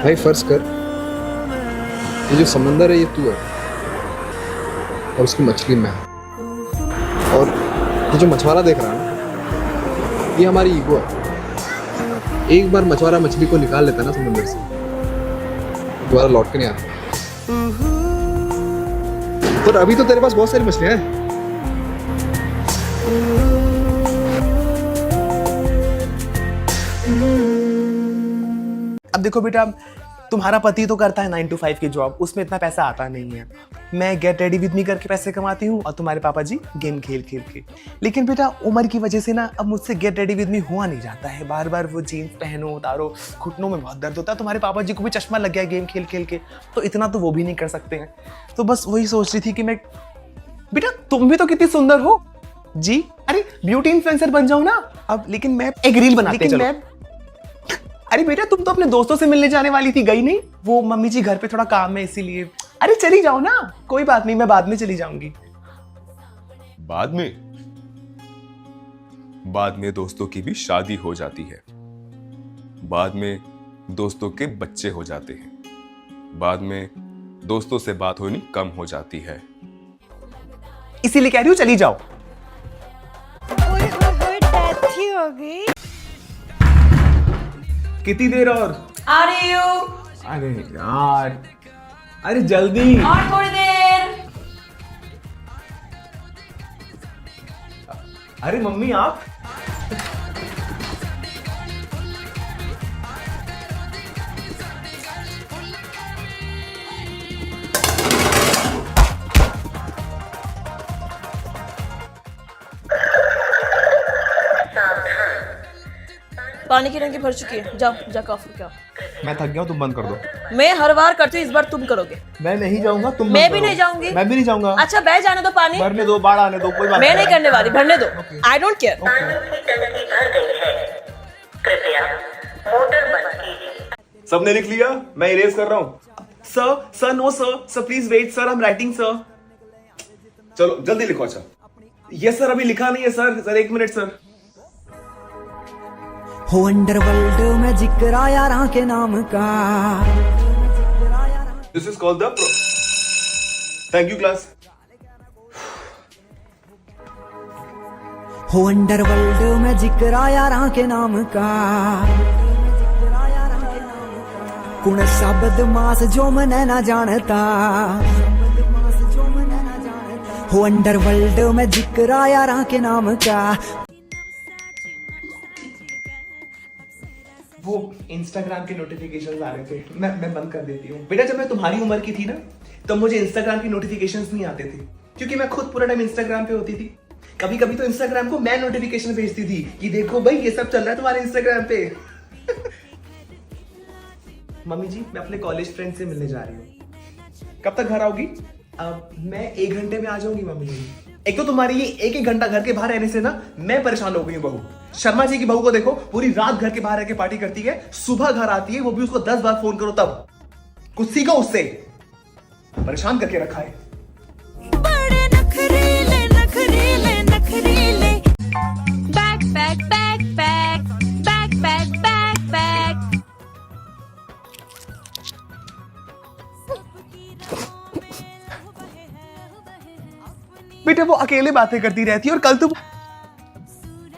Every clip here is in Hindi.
भाई फर्ज कर ये जो समंदर है ये तू है और उसकी मछली मैं हूं। और ये जो मछुआरा देख रहा है ना ये हमारी ईगो है। एक बार मछुआरा मछली को निकाल लेता ना समंदर से दोबारा लौट के नहीं आता। पर अभी तो तेरे पास बहुत सारी मछलियां हैं। अब देखो बेटा, तुम्हारा पति तो करता है 9 to 5 की जॉब, उसमें इतना पैसा आता नहीं है। मैं गेट रेडी विद मी करके पैसे कमाती हूँ और तुम्हारे पापा जी गेम खेल खेल के। लेकिन बेटा उम्र की वजह से ना अब मुझसे गेट रेडी विद मी हुआ नहीं जाता है। बार बार वो जीन्स पहनो उतारो, घुटनों में बहुत दर्द होता है। तुम्हारे पापा जी को भी चश्मा लग गया गेम खेल खेल के, तो इतना तो वो भी नहीं कर सकते हैं। तो बस वही सोच रही थी कि मैं, बेटा तुम भी तो कितनी सुंदर हो जी, अरे ब्यूटी इन्फ्लुएंसर बन जाऊँ ना अब। लेकिन मैं एक रील बनाते हैं, चलो। अरे बेटा तुम तो अपने दोस्तों से मिलने जाने वाली थी, गई नहीं? वो मम्मी जी घर पे थोड़ा काम है इसीलिए। अरे चली जाओ ना, कोई बात नहीं, मैं बाद में चली जाऊंगी। बाद में दोस्तों की भी शादी हो जाती है, बाद में दोस्तों के बच्चे हो जाते हैं, बाद में दोस्तों से बात होनी कम हो जाती है। इसीलिए कह रही हूँ चली जाओ। डेथ ही हो गई। कितनी देर और? आ रही हूँ। अरे यार, अरे जल्दी। और थोड़ी देर। अरे मम्मी आप, पानी की टंकी भर चुकी है, जाओ जा कॉफी पियो। मैं थक गया हूँ, तुम बंद कर दो। मैं हर बार करती हूँ, इस बार तुम करोगे। मैं नहीं जाऊंगा, तुम मैं बंद भी करो। नहीं जाऊंगी। मैं भी नहीं जाऊंगा। अच्छा बह जाने दो पानी। भरने दो, बाढ़ आने दो, कोई बात मैं नहीं करने वाली, भरने दो। I don't care. सबने लिख लिया? मैं इरेज कर रहा हूँ। Sir no sir please wait sir, I am writing sir. चलो जल्दी लिखो। अच्छा यस सर, अभी लिखा नहीं है सर, एक मिनट सर। हो अंडरवर्ल्ड में जिक्र आया राह के नाम का। This is called the thank you class. हो अंडरवर्ल्ड में जिक्र आया राह के नाम का। कुण सा बदमाश जो मने ना जानता। हो अंडरवर्ल्ड में जिक्र आया राह के नाम का। वो इंस्टाग्राम के नोटिफिकेशंस आ रहे थे, मैं बंद कर देती हूँ। बेटा जब मैं तुम्हारी उम्र की थी ना, तब मुझे इंस्टाग्राम के नोटिफिकेशंस नहीं आते थे, क्योंकि मैं खुद पूरा टाइम इंस्टाग्राम पे होती थी। कभी कभी तो इंस्टाग्राम को मैं नोटिफिकेशन भेजती थी कि देखो भाई ये सब चल रहा है तुम्हारे इंस्टाग्राम पे। मम्मी जी मैं अपने कॉलेज फ्रेंड से मिलने जा रही हूँ। कब तक घर आओगी? मैं 1 घंटे में आ जाऊंगी मम्मी जी। एक तो तुम्हारी ये एक घंटा घर के बाहर रहने से ना मैं परेशान हो गई हूँ। बहू शर्मा जी की बहू को देखो, पूरी रात घर के बाहर रह के पार्टी करती है, सुबह घर आती है, वो भी उसको 10 बार फोन करो तब। कुछ सीखो उससे, परेशान करके रखा है। बड़े नखरीले नखरीले नखरीले। Back back back back back back back back. बेटा वो अकेले बातें करती रहती है। और कल तुम,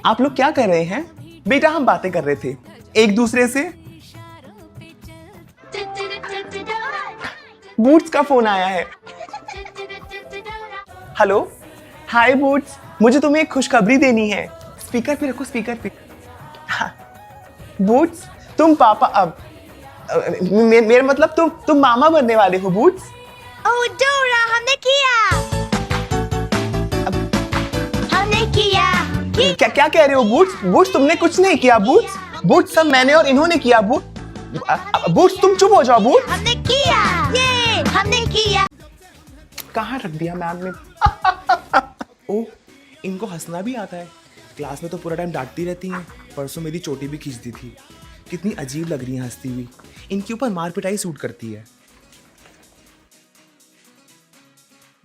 आप लोग क्या कर रहे हैं? बेटा हम बातें कर रहे थे एक दूसरे से। बूट्स का फोन आया है। हेलो हाय बूट्स, मुझे तुम्हें एक खुशखबरी देनी है। स्पीकर पे रखो, स्पीकर पे। हाँ। बूट्स तुम पापा अब मेरा मतलब तुम मामा बनने वाले हो बूट्स। ओह डोरा, हमने किया। हमने किया। क्या कह रहे हो बूट्स? बूट्स तुमने कुछ नहीं किया बूट्स। बूट्स सब मैंने और इन्होंने किया। बूट्स तुम चुप हो जाओ बूट्स। हमने किया। ये हमने किया। कहाँ रख दिया मैम ने? ओ इनको हंसना भी आता है। क्लास में तो पूरा टाइम डांटती रहती हैं। परसों मेरी चोटी भी खींच दी थी। कितनी अजीब लग रही है हंसती हुई। इनके ऊपर मार पिटाई सूट करती है।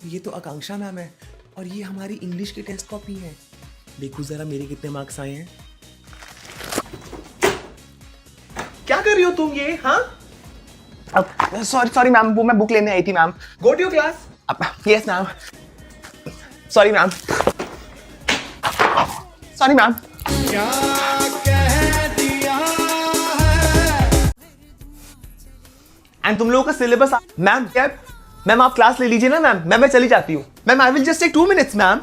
ये तो आकांक्षा मैम है और ये हमारी इंग्लिश की टेस्ट कॉपी है। देखो जरा मेरे कितने मार्क्स आए हैं। क्या कर रही हो तुम ये? हाँ सॉरी मैम, वो मैं बुक लेने आई थी ma'am. Go to your class. Yes ma'am. Sorry ma'am, sorry ma'am. And तुम लोगों का सिलेबस मैम क्या? मैम आप क्लास ले लीजिए ना मैम, मैं चली जाती हूँ ma'am. I will just take 2 minutes ma'am.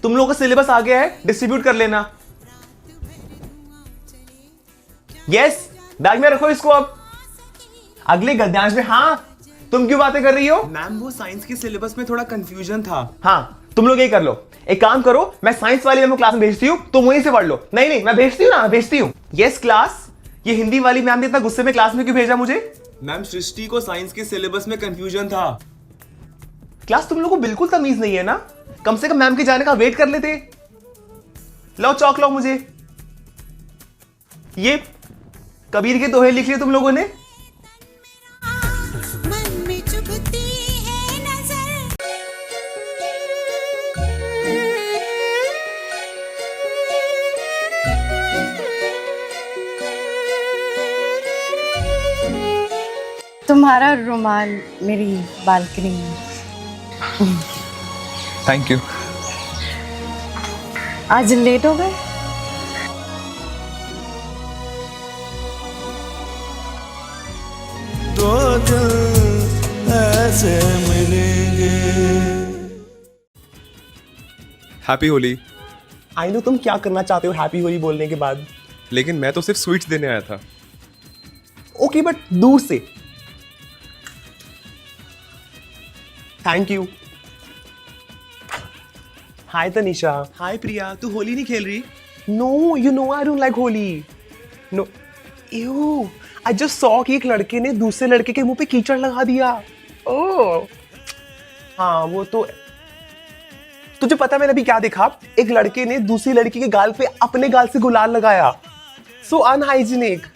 तुम लोगों का सिलेबस आ गया है, डिस्ट्रीब्यूट कर लेना। यस, बैग में रखो इसको अब। अगले गद्यांश में। हाँ, तुम क्यों बातें कर रही हो? मैम वो साइंस के सिलेबस में थोड़ा कंफ्यूजन था। हाँ, तुम लोग ये कर लो, एक काम करो, मैं साइंस वाली मैम को क्लास में भेजती हूँ, तुम वहीं से पढ़ लो। नहीं, मैं भेजती हूँ ना, भेजती हूँ। Yes class. ये हिंदी वाली मैम ने इतना गुस्से में क्लास में क्यों भेजा मुझे? मैम सृष्टि को साइंस के सिलेबस में कंफ्यूजन था। क्लास तुम लोगों को बिल्कुल तमीज नहीं है ना? कम से कम मैम के जाने का वेट कर लेते। लो चौक लो मुझे। ये कबीर के दोहे लिख लिए तुम लोगों ने। मन में चुभती है नजर। तुम्हारा रुमाल मेरी बालकनी में। Thank you. आज लेट हो गए? दो दिल ऐसे मिलेंगे। हैप्पी होली। आई नो तुम क्या करना चाहते हो हैप्पी होली बोलने के बाद। लेकिन मैं तो सिर्फ स्वीट्स देने आया था। ओके बट दूर से। Thank you. Hi Tanisha. Hi Priya, तू होली नहीं खेल रही? No, you know I don't like Holi. No, you I just saw कि एक लड़के ने दूसरे लड़के के मुंह पे कीचड़ लगा दिया। ओह हाँ, वो तो तुझे पता है मैंने अभी क्या देखा? एक लड़के ने दूसरी लड़की के गाल पे अपने गाल से गुलाल लगाया। सो अनहाइजीनिक।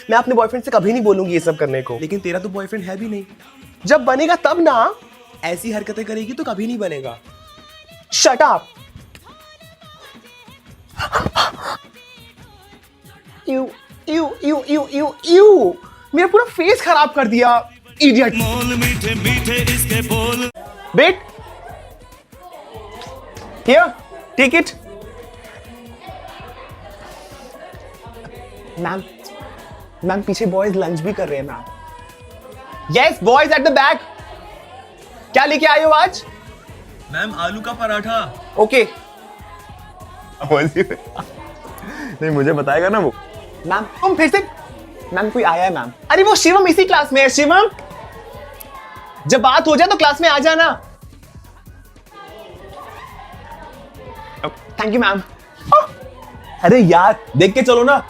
मैं अपने बॉयफ्रेंड से कभी नहीं बोलूंगी ये सब करने को। लेकिन तेरा तो बॉयफ्रेंड है भी नहीं। जब बनेगा तब ना। ऐसी हरकतें करेगी तो कभी नहीं बनेगा। Shut up. You you you you you you मेरा पूरा फेस खराब कर दिया। इडियट। मीठे मीठे इसके बोल। Bet here, take it. Ma'am, ma'am पीछे बॉयज लंच भी कर रहे हैं ma'am. Yes, boys at the back. क्या लेके आए हो आज? मैम आलू का पराठा। ओके। नहीं, मुझे बताएगा ना वो। मैम तुम फिर से। मैम कोई आया है मैम। अरे वो शिवम इसी क्लास में है। शिवम, जब बात हो जाए तो क्लास में आ जाना। Thank you ma'am. अरे यार देख के चलो ना।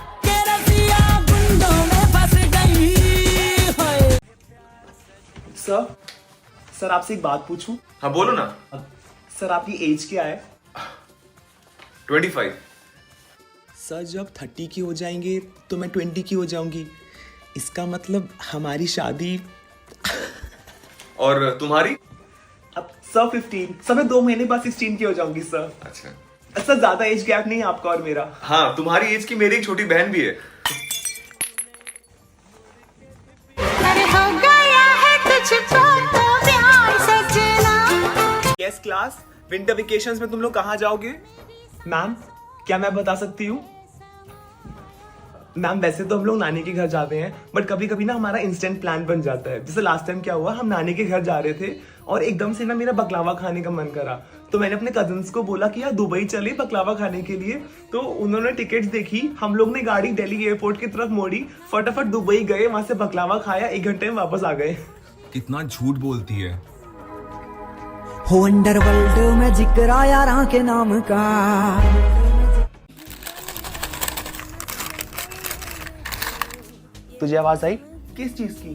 सर आपसे एक बात पूछूं? हाँ बोलो ना। सर आपकी एज क्या है? 25। सर जब 30 की हो जाएंगे तो मैं 20 की हो जाऊंगी। इसका मतलब हमारी शादी। और तुम्हारी? अब सर 15। सर मैं 2 महीने बाद 16 की हो जाऊंगी सर। अच्छा। सर ज्यादा एज गैप नहीं है आपका और मेरा। हाँ, तुम्हारी एज की मेरी एक छोटी बहन भी है। यस क्लास, विंटर वेकेशंस में तुम लोग कहाँ जाओगे? मैम क्या मैं बता सकती हूँ? मैम वैसे तो हम लोग नानी के घर जाते हैं, बट कभी कभी ना हमारा इंस्टेंट प्लान बन जाता है। जैसे लास्ट टाइम क्या हुआ, हम नानी के घर जा रहे थे और एकदम से ना मेरा बकलावा खाने का मन करा। तो मैंने अपने कजिन्स को बोला कि यार दुबई चले बकलावा खाने के लिए। तो उन्होंने टिकट्स देखी, हम लोग ने गाड़ी दिल्ली एयरपोर्ट की तरफ मोड़ी, फटाफट दुबई गए, वहां से बकलावा खाया, 1 घंटे में वापस आ गए। कितना झूठ बोलती है। हो अंडरवर्ल्ड में जिक्र आया राह के नाम का। तुझे आवाज आई किस चीज की?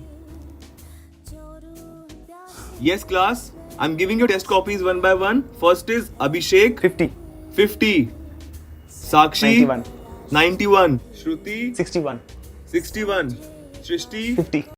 Yes class, I'm giving you test copies one by one. First is Abhishek 50, Sakshi 91, Shruti 61, 61, Srishti 50.